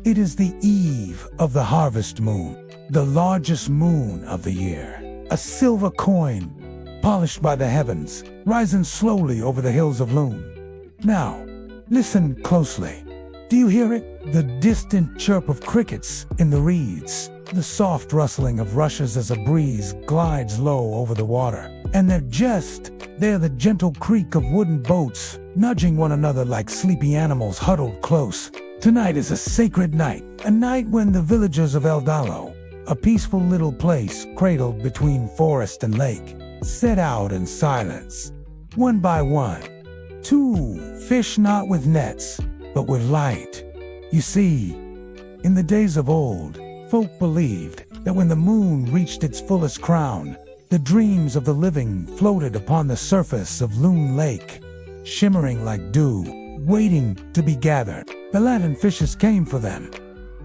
It is the eve of the harvest moon, the largest moon of the year. A silver coin, polished by the heavens, rising slowly over the hills of Loon. Now, listen closely. Do you hear it? The distant chirp of crickets in the reeds, the soft rustling of rushes as a breeze glides low over the water. And they're the gentle creak of wooden boats, nudging one another like sleepy animals huddled close. Tonight is a sacred night, a night when the villagers of Eldalo, a peaceful little place cradled between forest and lake, set out in silence. One by one, two fish not with nets, but with light. You see, in the days of old, folk believed that when the moon reached its fullest crown, the dreams of the living floated upon the surface of Loon Lake, shimmering like dew, waiting to be gathered. The lantern fishers came for them,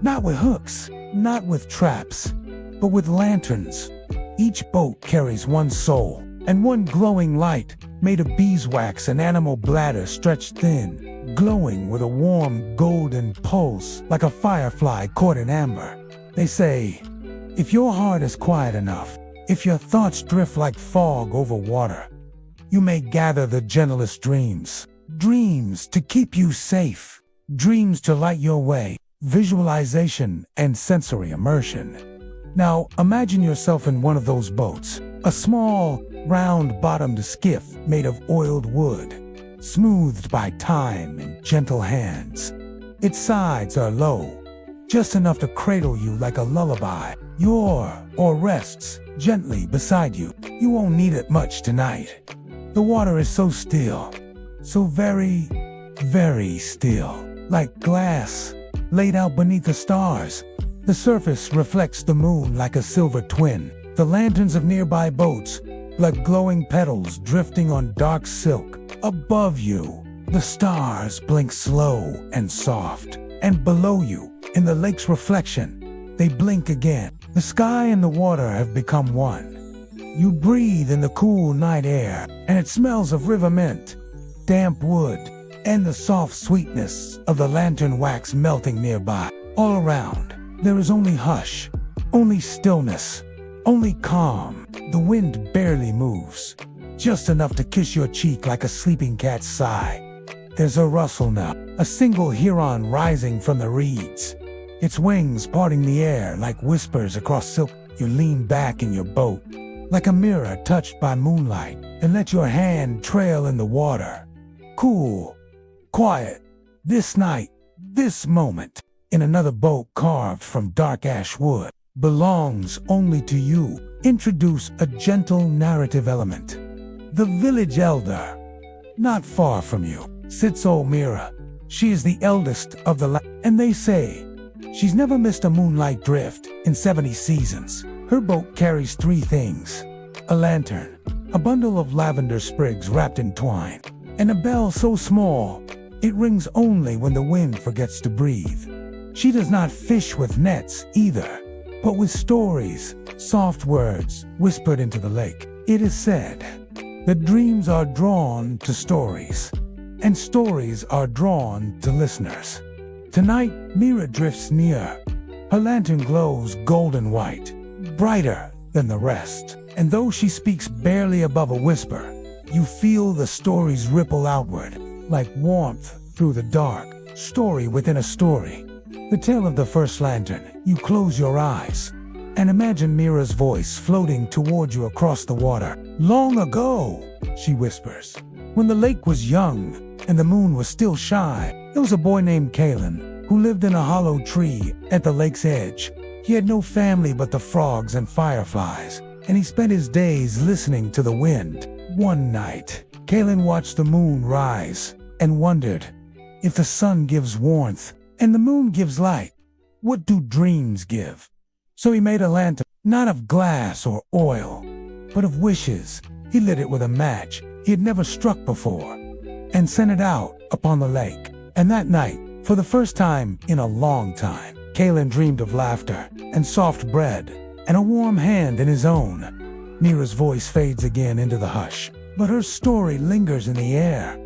not with hooks, not with traps, but with lanterns. Each boat carries one soul, and one glowing light, made of beeswax and animal bladder stretched thin, glowing with a warm golden pulse like a firefly caught in amber. They say, if your heart is quiet enough, if your thoughts drift like fog over water, you may gather the gentlest dreams. Dreams to keep you safe. Dreams to light your way. Visualization and sensory immersion. Now, imagine yourself in one of those boats. A small, round-bottomed skiff made of oiled wood, smoothed by time and gentle hands. Its sides are low, just enough to cradle you like a lullaby. Or rests gently beside you. You won't need it much tonight. The water is so still, so very, very still, like glass laid out beneath the stars. The surface reflects the moon like a silver twin. The lanterns of nearby boats, like glowing petals drifting on dark silk. Above you, the stars blink slow and soft. And below you, in the lake's reflection, they blink again. The sky and the water have become one. You breathe in the cool night air, and it smells of river mint, damp wood, and the soft sweetness of the lantern wax melting nearby. All around, there is only hush, only stillness, only calm. The wind barely moves, just enough to kiss your cheek like a sleeping cat's sigh. There's a rustle now, a single heron rising from the reeds, its wings parting the air like whispers across silk. You lean back in your boat, like a mirror touched by moonlight, and let your hand trail in the water. Cool, quiet, this night, this moment, in another boat carved from dark ash wood, belongs only to you. Introduce a gentle narrative element. The village elder. Not far from you sits old Mira. She is the eldest of the and they say she's never missed a moonlight drift in 70 seasons. Her boat carries three things: a lantern, a bundle of lavender sprigs wrapped in twine, and a bell so small it rings only when the wind forgets to breathe. She does not fish with nets either, but with stories, soft words whispered into the lake. It is said that dreams are drawn to stories, and stories are drawn to listeners. Tonight, Mira drifts near. Her lantern glows golden white, brighter than the rest. And though she speaks barely above a whisper, you feel the stories ripple outward, like warmth through the dark. Story within a story. The tale of the first lantern. You close your eyes and imagine Mira's voice floating toward you across the water. Long ago, she whispers, when the lake was young and the moon was still shy, there was a boy named Kalen who lived in a hollow tree at the lake's edge. He had no family but the frogs and fireflies, and he spent his days listening to the wind. One night, Kalen watched the moon rise and wondered, if the sun gives warmth and the moon gives light, what do dreams give? So he made a lantern, not of glass or oil, but of wishes. He lit it with a match he had never struck before and sent it out upon the lake. And that night, for the first time in a long time, Kalen dreamed of laughter and soft bread and a warm hand in his own. Mira's voice fades again into the hush, but her story lingers in the air,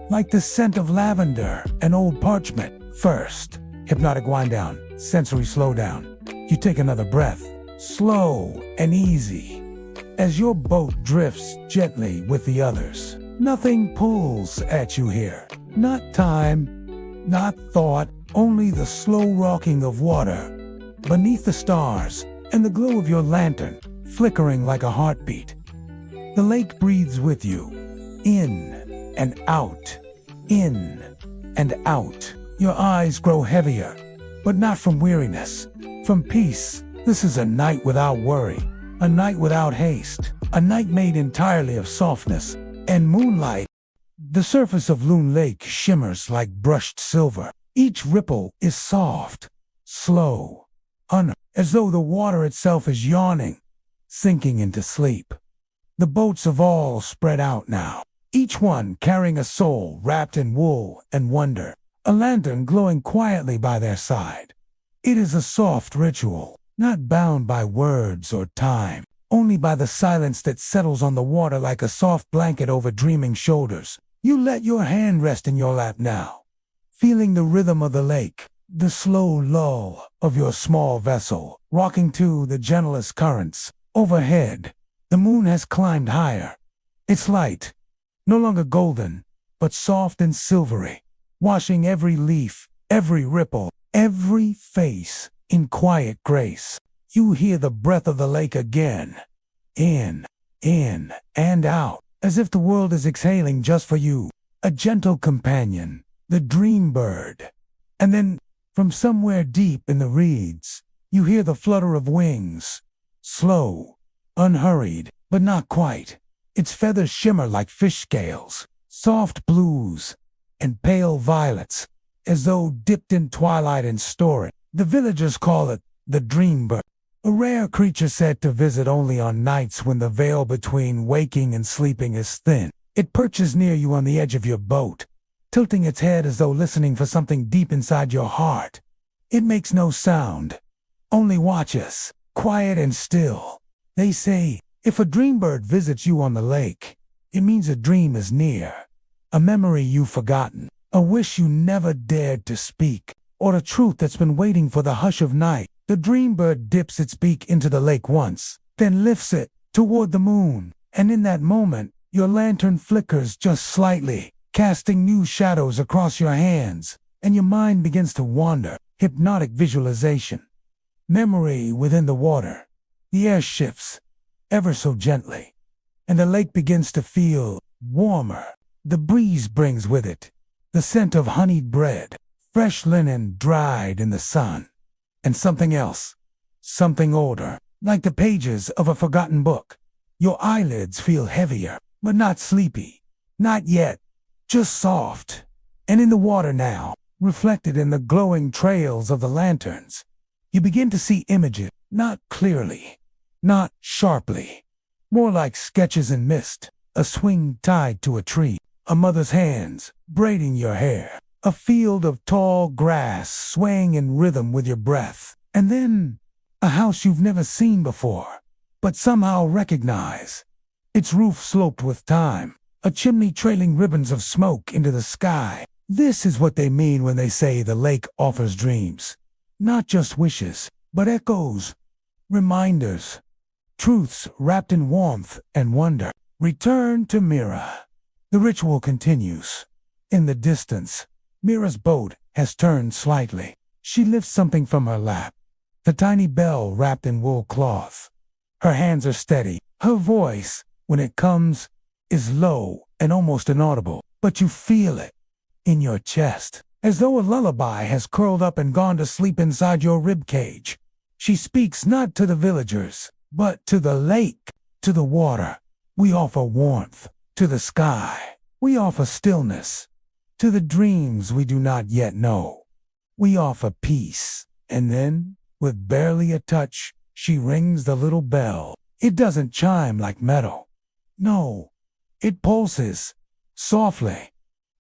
like the scent of lavender and old parchment. First, Hypnotic wind down, sensory slowdown. You take another breath, slow and easy, as your boat drifts gently with the others. Nothing pulls at you here. Not time, not thought, only the slow rocking of water beneath the stars and the glow of your lantern flickering like a heartbeat. The lake breathes with you, in and out, in and out. Your eyes grow heavier, but not from weariness, from peace. This is a night without worry, a night without haste, a night made entirely of softness and moonlight. The surface of Loon Lake shimmers like brushed silver. Each ripple is soft, slow, as though the water itself is yawning, sinking into sleep. The boats have all spread out now, each one carrying a soul wrapped in wool and wonder, a lantern glowing quietly by their side. It is a soft ritual, not bound by words or time, only by the silence that settles on the water like a soft blanket over dreaming shoulders. You let your hand rest in your lap now, feeling the rhythm of the lake, the slow lull of your small vessel, rocking to the gentlest currents. Overhead, the moon has climbed higher. Its light, no longer golden, but soft and silvery, washing every leaf, every ripple, every face in quiet grace. You hear the breath of the lake again, in, and out, as if the world is exhaling just for you, a gentle companion, the dream bird. And then, from somewhere deep in the reeds, you hear the flutter of wings, slow, unhurried, but not quite. Its feathers shimmer like fish scales, soft blues and pale violets, as though dipped in twilight and story. The villagers call it the dream bird, a rare creature said to visit only on nights when the veil between waking and sleeping is thin. It perches near you on the edge of your boat, tilting its head as though listening for something deep inside your heart. It makes no sound, only watches, quiet and still. They say, if a dream bird visits you on the lake, it means a dream is near, a memory you've forgotten, a wish you never dared to speak, or a truth that's been waiting for the hush of night. The dream bird dips its beak into the lake once, then lifts it toward the moon, and in that moment, your lantern flickers just slightly, casting new shadows across your hands, and your mind begins to wander. Hypnotic visualization. Memory within the water. The air shifts, ever so gently, and the lake begins to feel warmer. The breeze brings with it the scent of honeyed bread, fresh linen dried in the sun, and something else, something older, like the pages of a forgotten book. Your eyelids feel heavier, but not sleepy. Not yet, just soft. And in the water now, reflected in the glowing trails of the lanterns, you begin to see images, not clearly, not sharply, more like sketches in mist, a swing tied to a tree, a mother's hands braiding your hair, a field of tall grass swaying in rhythm with your breath, and then a house you've never seen before, but somehow recognize. Its roof sloped with time, a chimney trailing ribbons of smoke into the sky. This is what they mean when they say the lake offers dreams. Not just wishes, but echoes, reminders, truths wrapped in warmth and wonder. Return to Mira. The ritual continues. In the distance, Mira's boat has turned slightly. She lifts something from her lap, the tiny bell wrapped in wool cloth. Her hands are steady. Her voice, when it comes, is low and almost inaudible, but you feel it in your chest, as though a lullaby has curled up and gone to sleep inside your rib cage. She speaks not to the villagers, but to the lake, to the water. We offer warmth. To the sky, we offer stillness. To the dreams we do not yet know, we offer peace. And then, with barely a touch, she rings the little bell. It doesn't chime like metal. No, it pulses, softly,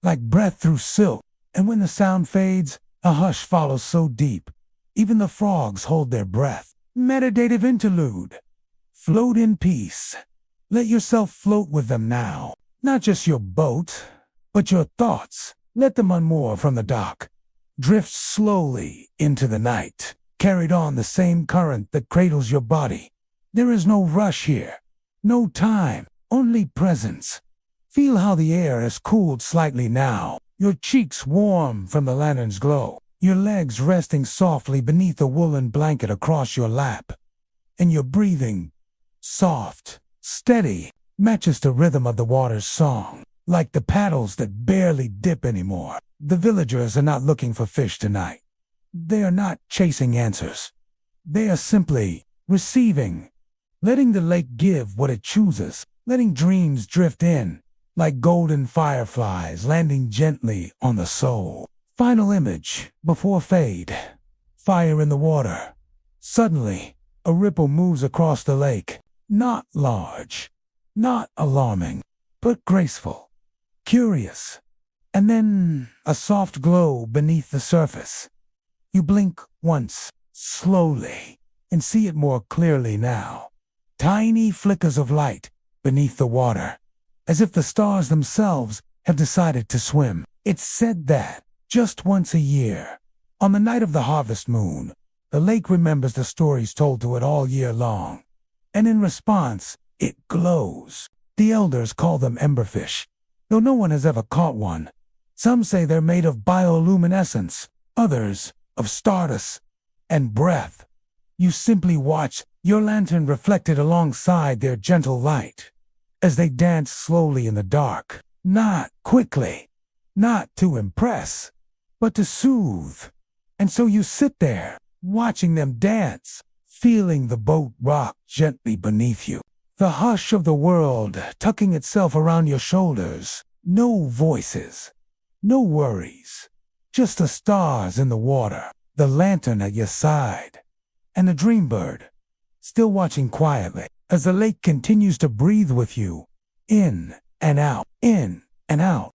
like breath through silk. And when the sound fades, a hush follows so deep, even the frogs hold their breath. Meditative interlude. Float in peace. Let yourself float with them now. Not just your boat, but your thoughts. Let them unmoor from the dock. drifts slowly into the night, carried on the same current that cradles your body. There is no rush here, no time, only presence. Feel how the air has cooled slightly now, your cheeks warm from the lantern's glow, your legs resting softly beneath a woolen blanket across your lap, and your breathing, soft, steady, matches the rhythm of the water's song, like the paddles that barely dip anymore. The villagers are not looking for fish tonight. They are not chasing answers. They are simply receiving, letting the lake give what it chooses, letting dreams drift in, like golden fireflies landing gently on the soul. Final image, before fade. Fire in the water. Suddenly, a ripple moves across the lake. Not large, not alarming, but graceful, curious. And then a soft glow beneath the surface. You blink once, slowly, and see it more clearly now. Tiny flickers of light beneath the water, as if the stars themselves have decided to swim. It's said that, just once a year, on the night of the harvest moon, the lake remembers the stories told to it all year long. And in response, it glows. The elders call them emberfish, though no one has ever caught one. Some say they're made of bioluminescence, others of stardust and breath. You simply watch your lantern reflected alongside their gentle light, as they dance slowly in the dark, not quickly, not to impress, but to soothe. And so you sit there, watching them dance, feeling the boat rock gently beneath you. The hush of the world tucking itself around your shoulders. No voices, no worries, just the stars in the water, the lantern at your side, and the dream bird, still watching quietly as the lake continues to breathe with you, in and out, in and out.